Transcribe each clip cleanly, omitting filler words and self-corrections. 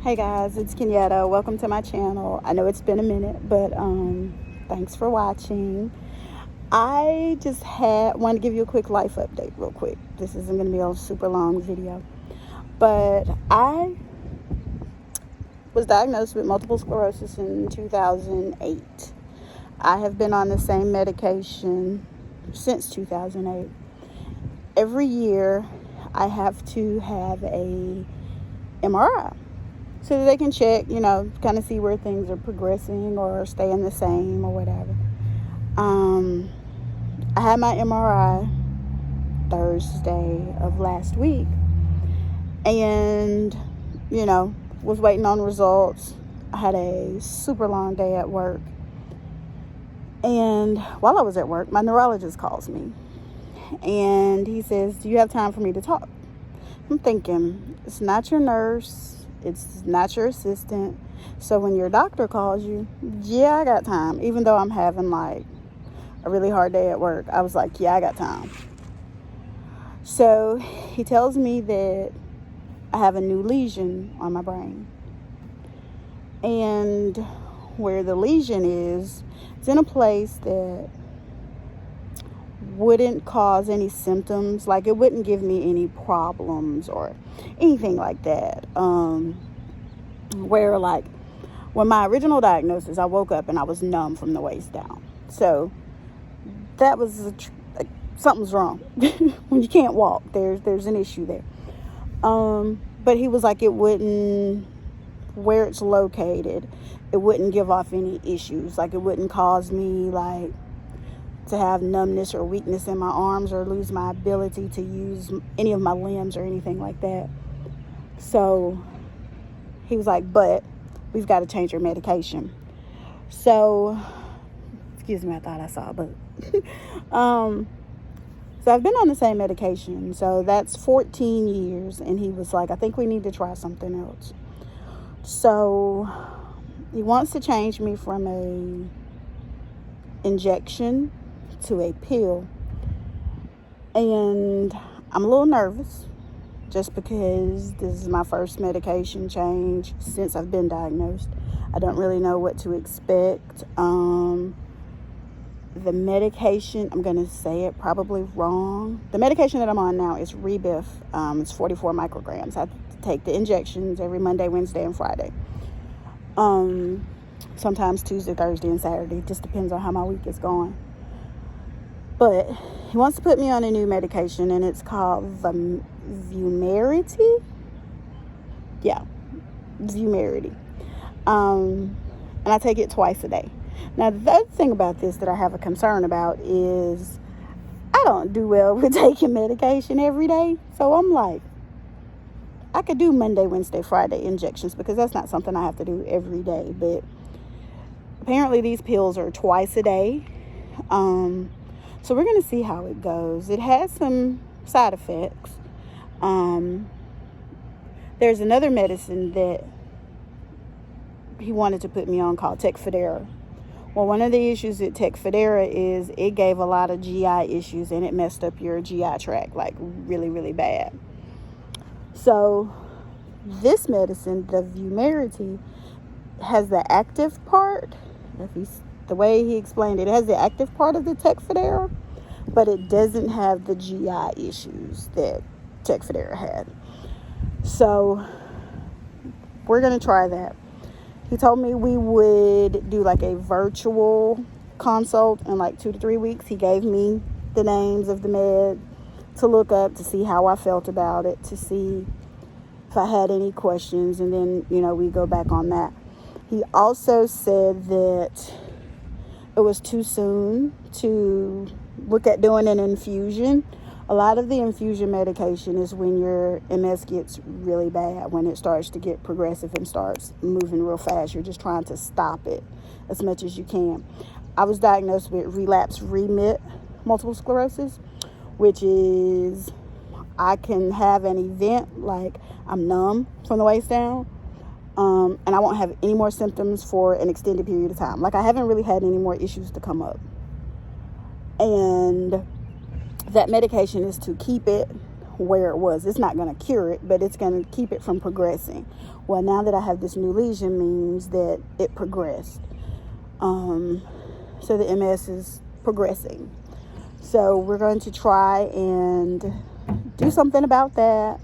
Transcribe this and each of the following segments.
Hey guys, it's Kenyatta. Welcome to my channel. I know it's been a minute, but thanks for watching. I just wanted to give you a quick life update real quick. This isn't going to be a super long video, but I was diagnosed with multiple sclerosis in 2008. I have been on the same medication since 2008. Every year I have to have a MRI so that they can check, kind of see where things are progressing or staying the same or whatever. I had my MRI Thursday of last week and, was waiting on results. I had a super long day at work. And while I was at work, my neurologist calls me and he says, "Do you have time for me to talk?" I'm thinking, it's not your nurse, it's not your assistant. So when your doctor calls you, yeah, I got time. Even though I'm having like a really hard day at work, I was like, yeah, I got time. So he tells me that I have a new lesion on my brain. And where the lesion is, it's in a place that wouldn't cause any symptoms. Like, it wouldn't give me any problems or anything like that. Where, like, when my original diagnosis, I woke up and I was numb from the waist down. So that was something's wrong. When you can't walk, there's an issue there. But he was like, it wouldn't, where it's located, it wouldn't give off any issues. Like, it wouldn't cause me like to have numbness or weakness in my arms or lose my ability to use any of my limbs or anything like that. So he was like, but we've got to change your medication. So, excuse me, I thought I saw a bug. So I've been on the same medication. So that's 14 years. And he was like, I think we need to try something else. So he wants to change me from a injection to a pill. And I'm a little nervous just because this is my first medication change since I've been diagnosed. I don't really know what to expect. The medication, I'm going to say it probably wrong. The medication that I'm on now is Rebif. It's 44 micrograms. I take the injections every Monday, Wednesday, and Friday. Sometimes Tuesday, Thursday, and Saturday. It just depends on how my week is going. But he wants to put me on a new medication, and it's called Vumerity. Yeah, Vumerity. And I take it twice a day. Now, the other thing about this that I have a concern about is I don't do well with taking medication every day. So I'm like, I could do Monday, Wednesday, Friday injections because that's not something I have to do every day. But apparently these pills are twice a day. So we're going to see how it goes. It has some side effects. There's another medicine that he wanted to put me on called Tecfidera. Well, one of the issues with Tecfidera is it gave a lot of GI issues and it messed up your GI tract like really, really bad. So this medicine, the Vumerity, has the active part. The way he explained it, it has the active part of the Tecfidera, but it doesn't have the GI issues that Tecfidera had. So we're going to try that. He told me we would do like a virtual consult in like 2 to 3 weeks. He gave me the names of the med to look up to see how I felt about it, to see if I had any questions, and then, we go back on that. He also said that it was too soon to look at doing an infusion. A lot of the infusion medication is when your MS gets really bad, when it starts to get progressive and starts moving real fast. You're just trying to stop it as much as you can. I was diagnosed with relapse-remit multiple sclerosis, which is I can have an event like I'm numb from the waist down, and I won't have any more symptoms for an extended period of time. Like, I haven't really had any more issues to come up. And that medication is to keep it where it was. It's not going to cure it, but it's going to keep it from progressing. Well, now that I have this new lesion means that it progressed. So the MS is progressing. So we're going to try and do something about that.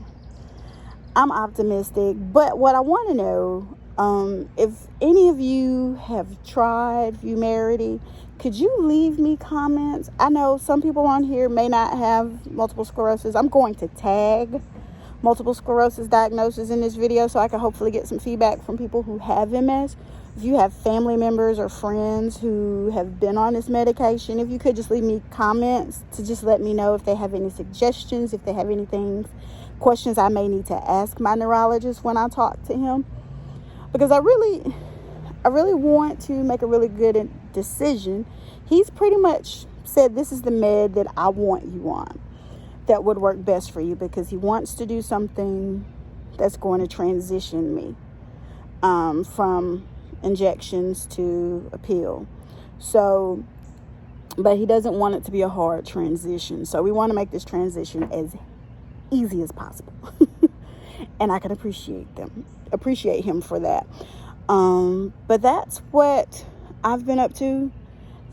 I'm optimistic, but what I want to know, if any of you have tried Vumerity, could you leave me comments? I know some people on here may not have multiple sclerosis. I'm going to tag multiple sclerosis diagnosis in this video so I can hopefully get some feedback from people who have MS. If you have family members or friends who have been on this medication, if you could just leave me comments to just let me know if they have any suggestions, if they have anything, questions I may need to ask my neurologist when I talk to him. Because I really want to make a really good decision. He's pretty much said this is the med that I want you on, that would work best for you, because he wants to do something that's going to transition me from injections to a pill. So, but he doesn't want it to be a hard transition. So we want to make this transition as easy as possible. And I can appreciate him for that. But that's what I've been up to.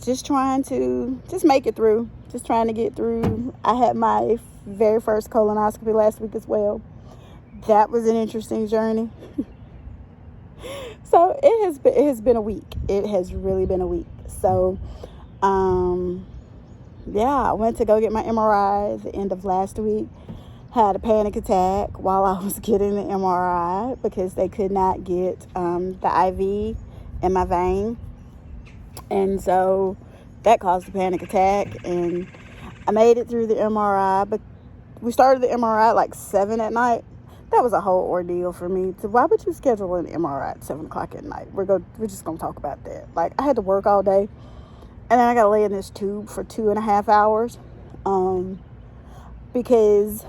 Just trying to make it through. Just trying to get through. I had my very first colonoscopy last week as well. That was an interesting journey. So it has been a week. It has really been a week. So, yeah, I went to go get my MRI at the end of last week. Had a panic attack while I was getting the MRI because they could not get the IV in my vein. And so that caused a panic attack, and I made it through the MRI, but we started the MRI at like 7 at night. That was a whole ordeal for me. So why would you schedule an MRI at 7 o'clock at night? We're just going to talk about that. Like, I had to work all day, and then I got to lay in this tube for 2.5 hours because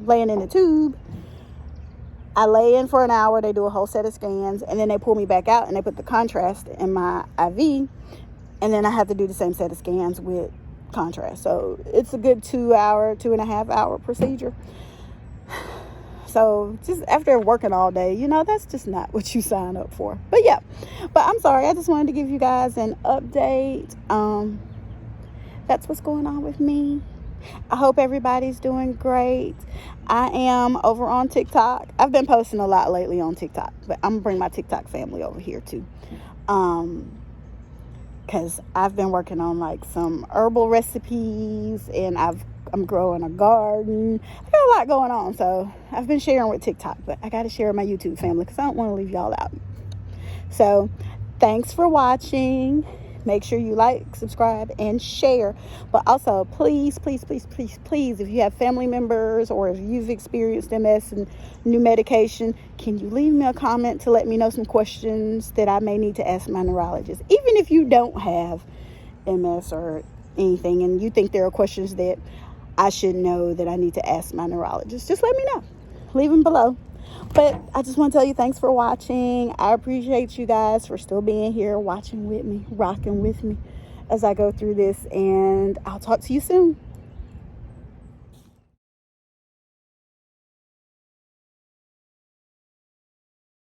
laying in the tube, I lay in for an hour, they do a whole set of scans, and then they pull me back out and they put the contrast in my IV, and then I have to do the same set of scans with contrast. So it's a good 2.5 hour procedure. So just after working all day, that's just not what you sign up for. But yeah, I'm sorry. I just wanted to give you guys an update. That's what's going on with me. I hope everybody's doing great. I am over on TikTok. I've been posting a lot lately on TikTok, but I'm gonna bring my TikTok family over here too. Because I've been working on like some herbal recipes, and I'm growing a garden. I got a lot going on, so I've been sharing with TikTok, but I got to share with my YouTube family because I don't want to leave y'all out. So thanks for watching. Make sure you like, subscribe, and share. But also, please, if you have family members or if you've experienced MS and new medication, can you leave me a comment to let me know some questions that I may need to ask my neurologist? Even if you don't have MS or anything and you think there are questions that I should know that I need to ask my neurologist, just let me know. Leave them below. But I just want to tell you, thanks for watching. I appreciate you guys for still being here, watching with me, rocking with me as I go through this. And I'll talk to you soon.